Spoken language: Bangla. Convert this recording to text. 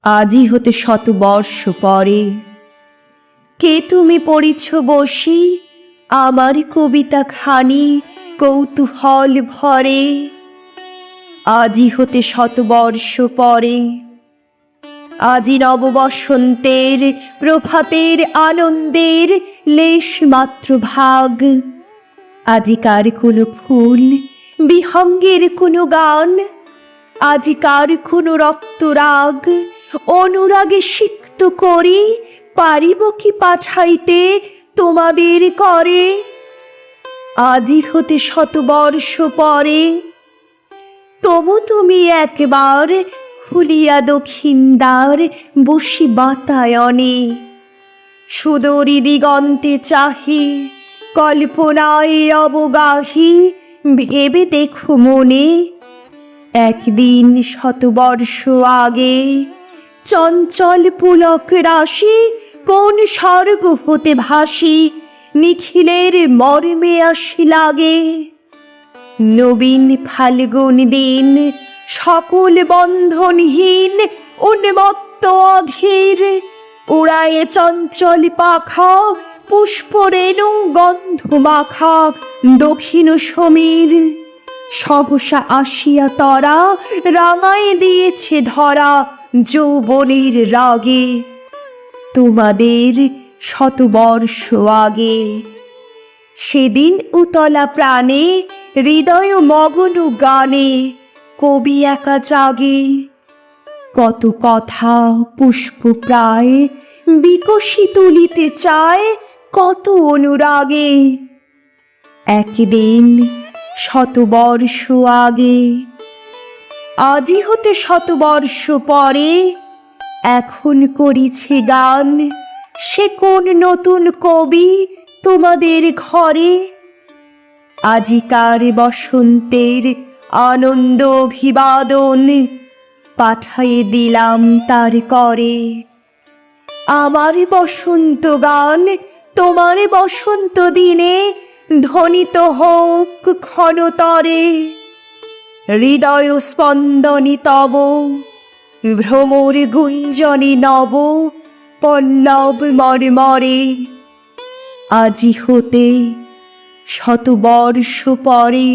আজি হতে শতবর্ষ পরে কে তুমি পড়িছ বসি আমার কবিতা খানি কৌতূহল ভরে। আজি হতে শতবর্ষ পরে আজি নববসন্তের প্রভাতের আনন্দের লেশ মাত্র ভাগ। আজিকার কোনো ফুল বিহঙ্গের কোনো গান, আজিকার কোনো রক্তরাগ অনুরাগে সিক্ত করি পারিব কি পাঠাইতে তোমাদের করে। আজি হতে শতবর্ষ পরে তবু তুমি একবার খুলিয়া দক্ষিণ দ্বার বসি বাতায়নে। সুদূরী দিগন্তে চাহি কল্পনায় অবগাহী ভেবে দেখো মনে, একদিন শতবর্ষ আগে চঞ্চল পুলক রাশি কোন স্বর্গ হতে ভাসি নিখিলের মর্মে আসি লাগে। নবীন ফাল্গুন দিন সকল বন্ধনহীন উন্মত্ত অধীর উড়ায়ে চঞ্চল পাখা পুষ্পরেণু গন্ধ মাখা দক্ষিণ সমীর। সহসা আসিয়া তরা রাঙায় দিয়েছে ধরা যৌবনের রাগে তোমাদের শতবর্ষ আগে। সেদিন উতলা প্রাণে হৃদয় মগন গানে কবি একা জাগে। কত কথা পুষ্প প্রায় বিকশি তুলিতে চায় কত অনুরাগে, একদিন শতবর্ষ আগে। আজি হতে শতবর্ষ পরে এখন করিছে গান, সে কোন নতুন কবি তোমাদের ঘরে। আজিকার বসন্তের আনন্দ অভিবাদন পাঠায়ে দিলাম তার করে। আমার বসন্ত গান তোমার বসন্ত দিনে ধ্বনিত হোক ক্ষণতরে। হৃদয় স্পন্দনে তব ভ্রমর গুঞ্জনে নব পল্লব মর্মরে। আজি হতে শতবর্ষ পরে